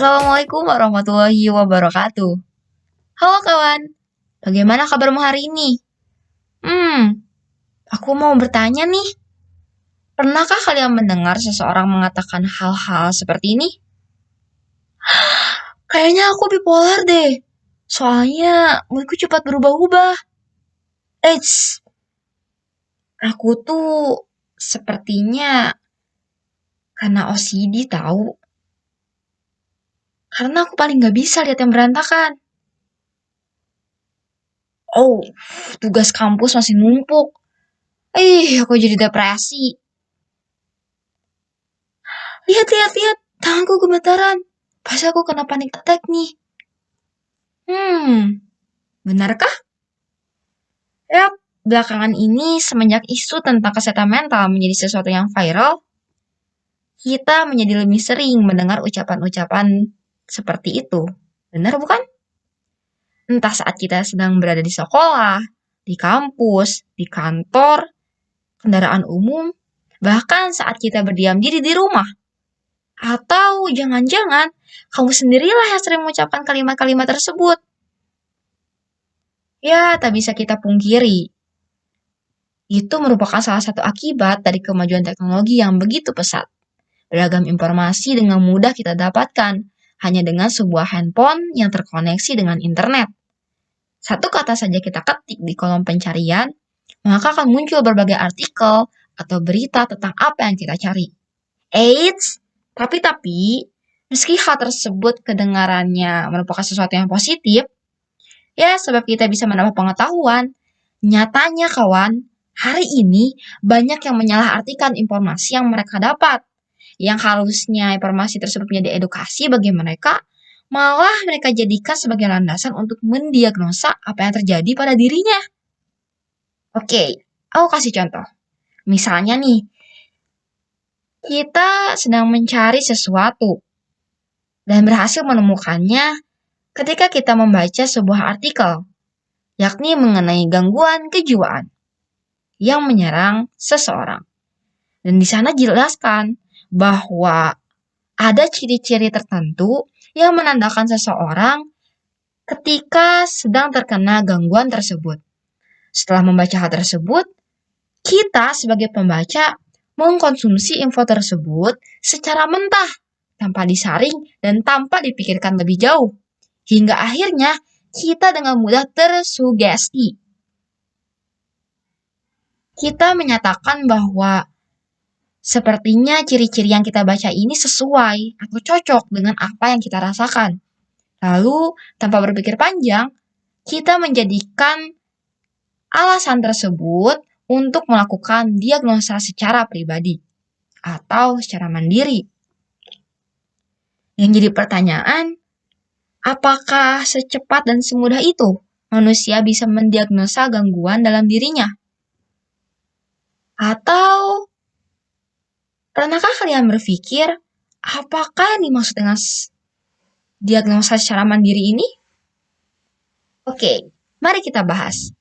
Assalamualaikum warahmatullahi wabarakatuh. Halo kawan, bagaimana kabarmu hari ini? Aku mau bertanya nih, pernahkah kalian mendengar seseorang mengatakan hal-hal seperti ini? Kayaknya aku bipolar deh, soalnya moodku cepat berubah-ubah. Eits, aku tuh sepertinya karena OCD tahu. Karena aku paling gak bisa lihat yang berantakan. Oh, tugas kampus masih numpuk. Aku jadi depresi. Lihat, lihat, lihat. Tanganku gemetaran. Pas aku kena panic attack nih. Benarkah? Yap, belakangan ini semenjak isu tentang kesehatan mental menjadi sesuatu yang viral, kita menjadi lebih sering mendengar ucapan-ucapan seperti itu. Benar bukan? Entah saat kita sedang berada di sekolah, di kampus, di kantor, kendaraan umum, bahkan saat kita berdiam diri di rumah. Atau jangan-jangan kamu sendirilah yang sering mengucapkan kalimat-kalimat tersebut. Ya, tak bisa kita pungkiri. Itu merupakan salah satu akibat dari kemajuan teknologi yang begitu pesat. Beragam informasi dengan mudah kita dapatkan hanya dengan sebuah handphone yang terkoneksi dengan internet. Satu kata saja kita ketik di kolom pencarian, maka akan muncul berbagai artikel atau berita tentang apa yang kita cari. Eits, tapi, meski hal tersebut kedengarannya merupakan sesuatu yang positif, ya sebab kita bisa menambah pengetahuan, nyatanya kawan, hari ini banyak yang menyalahartikan informasi yang mereka dapat. Yang harusnya informasi tersebut menjadi edukasi bagi mereka, malah mereka jadikan sebagai landasan untuk mendiagnosa apa yang terjadi pada dirinya. Oke, aku kasih contoh. Misalnya nih, kita sedang mencari sesuatu dan berhasil menemukannya ketika kita membaca sebuah artikel, yakni mengenai gangguan kejiwaan yang menyerang seseorang. Dan di sana dijelaskan bahwa ada ciri-ciri tertentu yang menandakan seseorang ketika sedang terkena gangguan tersebut. Setelah membaca hal tersebut, kita sebagai pembaca mengkonsumsi info tersebut secara mentah, tanpa disaring dan tanpa dipikirkan lebih jauh. Hingga akhirnya kita dengan mudah tersugesti. Kita menyatakan bahwa sepertinya ciri-ciri yang kita baca ini sesuai atau cocok dengan apa yang kita rasakan. Lalu, tanpa berpikir panjang, kita menjadikan alasan tersebut untuk melakukan diagnosa secara pribadi atau secara mandiri. Yang jadi pertanyaan, apakah secepat dan semudah itu manusia bisa mendiagnosa gangguan dalam dirinya? Atau pernahkah kalian berpikir, apakah yang dimaksud dengan diagnosa secara mandiri ini? Oke, mari kita bahas.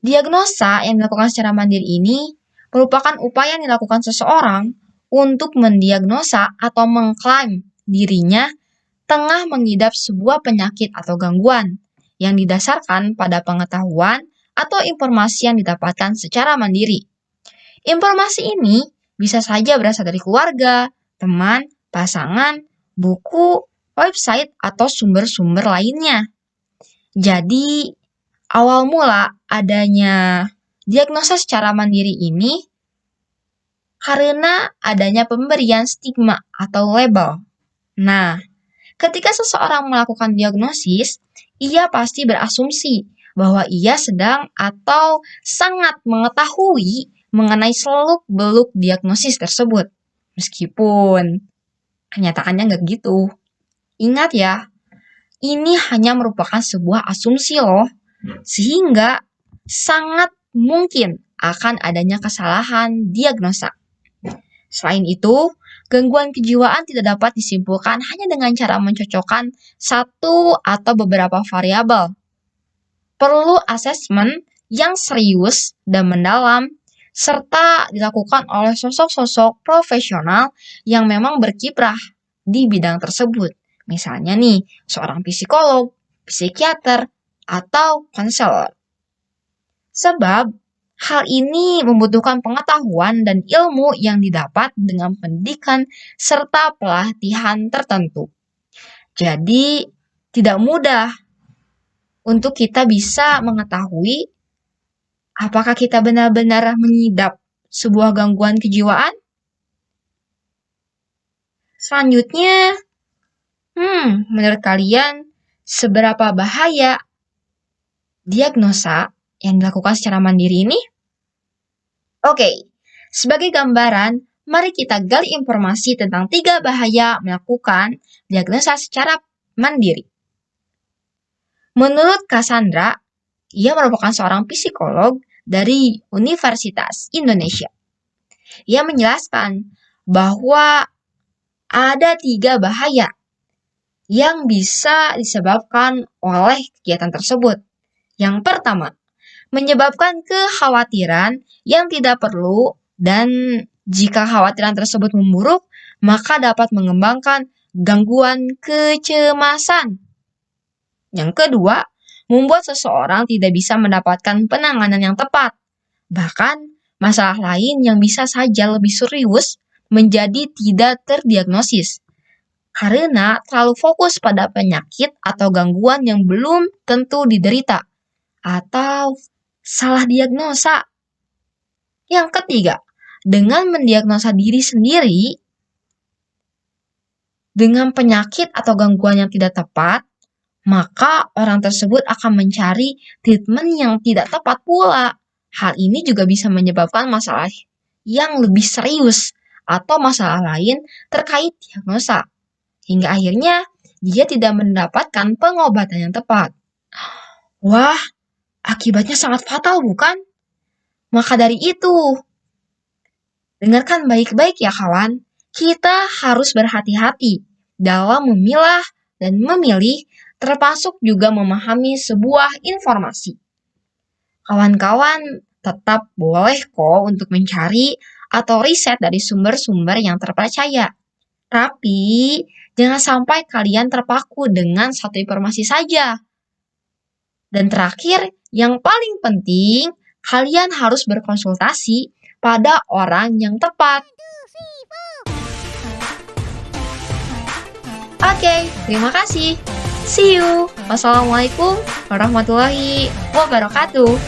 Diagnosa yang dilakukan secara mandiri ini merupakan upaya yang dilakukan seseorang untuk mendiagnosa atau mengklaim dirinya tengah mengidap sebuah penyakit atau gangguan yang didasarkan pada pengetahuan atau informasi yang didapatkan secara mandiri. Informasi ini bisa saja berasal dari keluarga, teman, pasangan, buku, website, atau sumber-sumber lainnya. Jadi, awal mula adanya diagnosa secara mandiri ini karena adanya pemberian stigma atau label. Nah, ketika seseorang melakukan diagnosis, ia pasti berasumsi bahwa ia sedang atau sangat mengetahui mengenai seluk-beluk diagnosis tersebut. Meskipun kenyataannya nggak gitu. Ingat ya, ini hanya merupakan sebuah asumsi loh, sehingga sangat mungkin akan adanya kesalahan diagnosa. Selain itu, gangguan kejiwaan tidak dapat disimpulkan hanya dengan cara mencocokkan satu atau beberapa variabel. Perlu asesmen yang serius dan mendalam, serta dilakukan oleh sosok-sosok profesional yang memang berkiprah di bidang tersebut. Misalnya nih, seorang psikolog, psikiater, atau konselor. Sebab hal ini membutuhkan pengetahuan dan ilmu yang didapat dengan pendidikan serta pelatihan tertentu. Jadi, tidak mudah untuk kita bisa mengetahui apakah kita benar-benar mengidap sebuah gangguan kejiwaan. Selanjutnya, menurut kalian seberapa bahaya diagnosa yang dilakukan secara mandiri ini? Oke, sebagai gambaran, mari kita gali informasi tentang 3 bahaya melakukan diagnosa secara mandiri. Menurut Cassandra, ia merupakan seorang psikolog dari Universitas Indonesia. Ia menjelaskan bahwa ada 3 bahaya yang bisa disebabkan oleh kegiatan tersebut. Yang pertama, menyebabkan kekhawatiran yang tidak perlu, dan jika kekhawatiran tersebut memburuk, maka dapat mengembangkan gangguan kecemasan. Yang kedua, membuat seseorang tidak bisa mendapatkan penanganan yang tepat. Bahkan, masalah lain yang bisa saja lebih serius menjadi tidak terdiagnosis. Karena terlalu fokus pada penyakit atau gangguan yang belum tentu diderita, atau salah diagnosa. Yang ketiga, dengan mendiagnosa diri sendiri dengan penyakit atau gangguan yang tidak tepat, maka orang tersebut akan mencari treatment yang tidak tepat pula. Hal ini juga bisa menyebabkan masalah yang lebih serius atau masalah lain terkait diagnosa. Hingga akhirnya dia tidak mendapatkan pengobatan yang tepat. Wah, akibatnya sangat fatal bukan? Maka dari itu, dengarkan baik-baik ya kawan, kita harus berhati-hati dalam memilah dan memilih, termasuk juga memahami sebuah informasi. Kawan-kawan tetap boleh kok untuk mencari atau riset dari sumber-sumber yang terpercaya. Tapi, jangan sampai kalian terpaku dengan satu informasi saja. Dan terakhir, yang paling penting, kalian harus berkonsultasi pada orang yang tepat. Oke, terima kasih. See you. Wassalamualaikum warahmatullahi wabarakatuh.